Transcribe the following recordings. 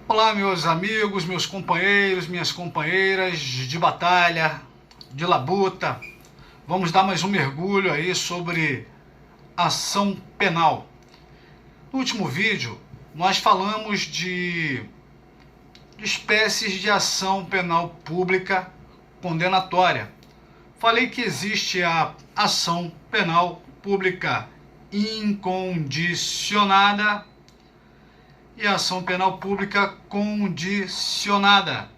Olá, meus amigos, meus companheiros, minhas companheiras de batalha, de labuta. Vamos dar mais um mergulho aí sobre ação penal. No último vídeo, nós falamos de espécies de ação penal pública condenatória. Falei que existe a ação penal pública incondicionada e a ação penal pública condicionada.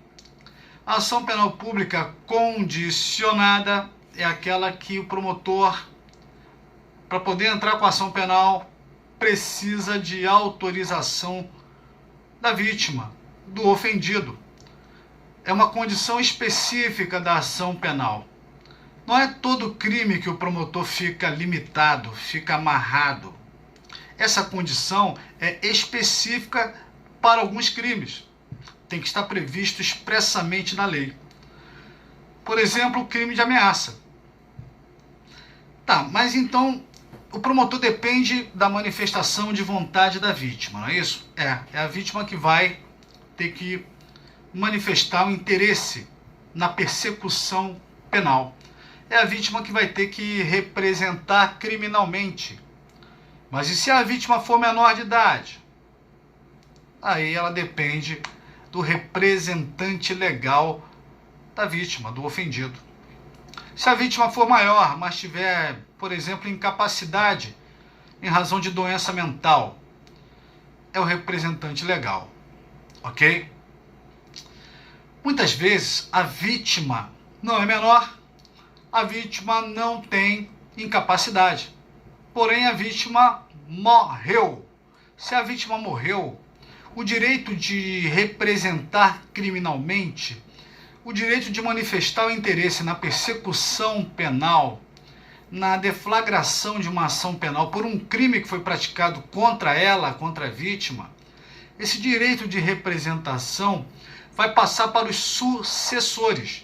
A ação penal pública condicionada é aquela que o promotor, para poder entrar com a ação penal, precisa de autorização da vítima, do ofendido. É uma condição específica da ação penal. Não é todo crime que o promotor fica limitado, fica amarrado. Essa condição é específica para alguns crimes. Tem que estar previsto expressamente na lei. Por exemplo, o crime de ameaça. Tá, mas então o promotor depende da manifestação de vontade da vítima, não é isso? É a vítima que vai ter que manifestar o interesse na persecução penal. É a vítima que vai ter que representar criminalmente. Mas e se a vítima for menor de idade? Aí ela depende do representante legal da vítima, do ofendido. Se a vítima for maior, mas tiver, por exemplo, incapacidade em razão de doença mental, é o representante legal, ok? Muitas vezes a vítima não é menor, a vítima não tem incapacidade. Porém, a vítima morreu. Se a vítima morreu, o direito de representar criminalmente, o direito de manifestar o interesse na persecução penal, na deflagração de uma ação penal por um crime que foi praticado contra ela, contra a vítima, esse direito de representação vai passar para os sucessores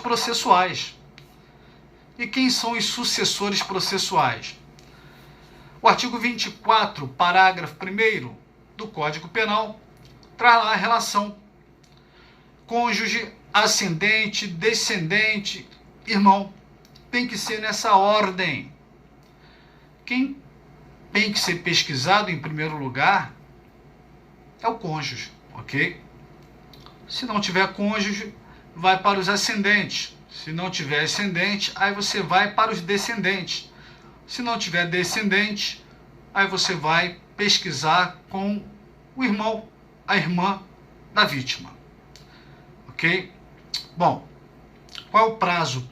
processuais. E quem são os sucessores processuais? O artigo 24, parágrafo 1º do Código Penal, traz lá a relação cônjuge, ascendente, descendente, irmão. Tem que ser nessa ordem. Quem tem que ser pesquisado em primeiro lugar é o cônjuge, ok? Se não tiver cônjuge, vai para os ascendentes. Se não tiver ascendente, aí você vai para os descendentes. Se não tiver descendente, aí você vai pesquisar com o irmão, a irmã da vítima. Ok? Bom, qual é o prazo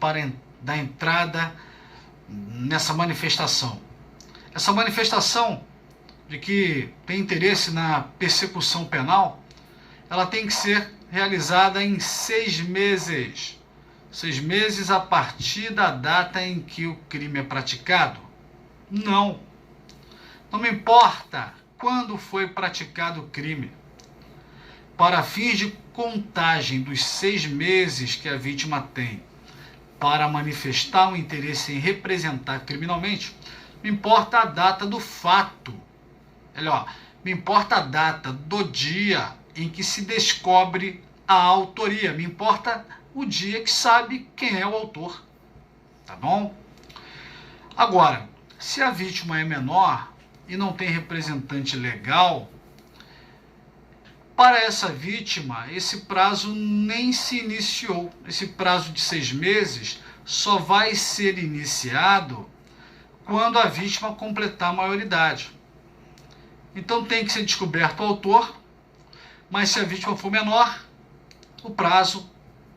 da entrada nessa manifestação? Essa manifestação de que tem interesse na persecução penal, ela tem que ser realizada em 6 meses. 6 meses a partir da data em que o crime é praticado? Não. Não me importa quando foi praticado o crime. Para fins de contagem dos 6 meses que a vítima tem para manifestar o interesse em representar criminalmente, me importa a data do fato. Melhor, me importa a data do dia em que se descobre a autoria. Me importa o dia que sabe quem é o autor. Tá bom? Agora, se a vítima é menor e não tem representante legal, para essa vítima, esse prazo nem se iniciou. Esse prazo de 6 meses só vai ser iniciado quando a vítima completar a maioridade. Então tem que ser descoberto o autor, mas se a vítima for menor, o prazo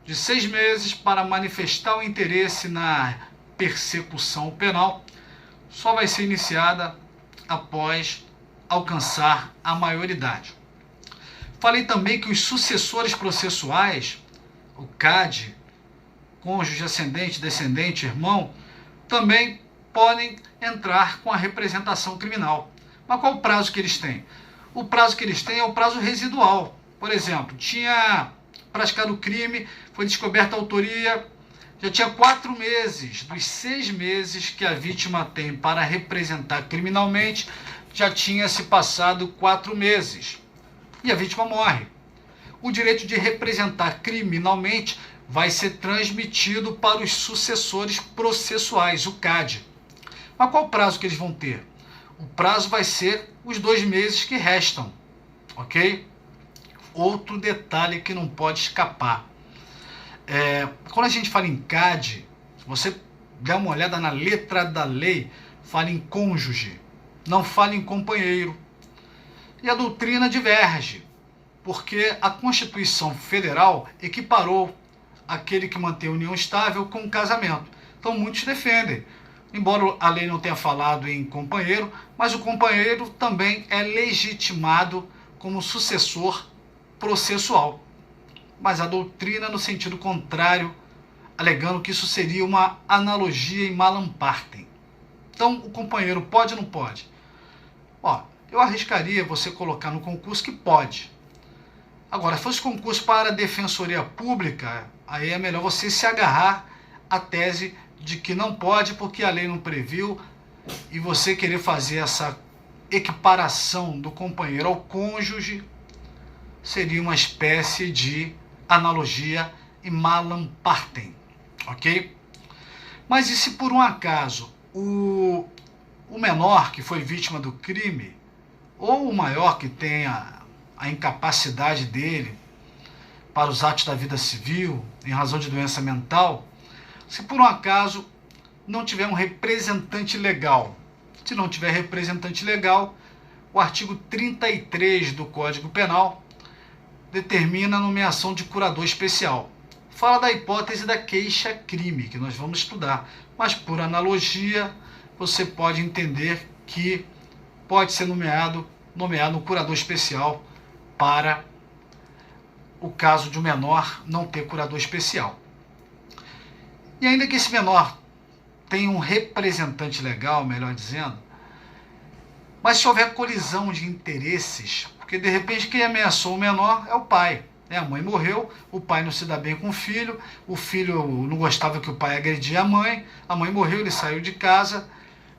de 6 meses para manifestar o interesse na persecução penal só vai ser iniciada após alcançar a maioridade. Falei também que os sucessores processuais, o CAD, cônjuge, ascendente, descendente, irmão, também podem entrar com a representação criminal. Mas qual o prazo que eles têm? O prazo que eles têm é o prazo residual. Por exemplo, tinha praticado o crime, foi descoberta a autoria, já tinha 4 meses, dos 6 meses que a vítima tem para representar criminalmente, já tinha se passado 4 meses. e a vítima morre. O direito de representar criminalmente vai ser transmitido para os sucessores processuais, o CAD. Mas qual o prazo que eles vão ter? O prazo vai ser os 2 meses que restam, ok? Outro detalhe que não pode escapar. Quando a gente fala em CAD, se você der uma olhada na letra da lei, fala em cônjuge, não fala em companheiro. E a doutrina diverge, porque a Constituição Federal equiparou aquele que mantém a união estável com o casamento. Então muitos defendem, embora a lei não tenha falado em companheiro, mas o companheiro também é legitimado como sucessor processual. Mas a doutrina no sentido contrário, alegando que isso seria uma analogia em malam partem. Então o companheiro pode ou não pode? Eu arriscaria você colocar no concurso que pode. Agora, se fosse concurso para a Defensoria Pública, aí é melhor você se agarrar à tese de que não pode porque a lei não previu, e você querer fazer essa equiparação do companheiro ao cônjuge seria uma espécie de analogia e malam partem, ok? Mas e se por um acaso o menor que foi vítima do crime, ou o maior que tenha a incapacidade dele para os atos da vida civil, em razão de doença mental, se por um acaso não tiver um representante legal, se não tiver representante legal, o artigo 33 do Código Penal determina a nomeação de curador especial. Fala da hipótese da queixa-crime, que nós vamos estudar, mas por analogia, você pode entender que pode ser nomeado um curador especial para o caso de um menor não ter curador especial. E ainda que esse menor tenha um representante legal, melhor dizendo, mas se houver colisão de interesses, porque de repente quem ameaçou o menor é o pai, a mãe morreu, o pai não se dá bem com o filho não gostava que o pai agredia a mãe morreu, ele saiu de casa,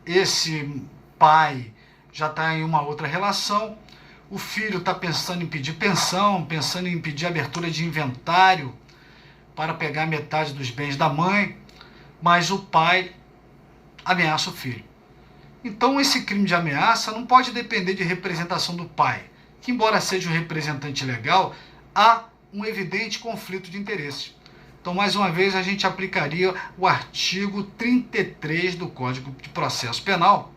esse pai já está em uma outra relação, o filho está pensando em pedir pensão, pensando em pedir abertura de inventário para pegar metade dos bens da mãe, mas o pai ameaça o filho. Então esse crime de ameaça não pode depender de representação do pai, que embora seja um representante legal, há um evidente conflito de interesses. Então, mais uma vez, a gente aplicaria o artigo 33 do Código de Processo Penal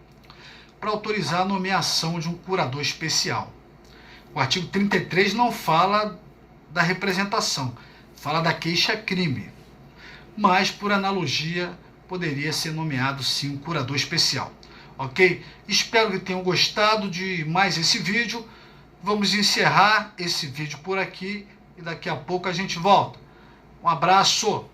para autorizar a nomeação de um curador especial. O artigo 33 não fala da representação, fala da queixa-crime. Mas, por analogia, poderia ser nomeado, sim, um curador especial. Ok? Espero que tenham gostado de mais esse vídeo. Vamos encerrar esse vídeo por aqui e daqui a pouco a gente volta. Um abraço!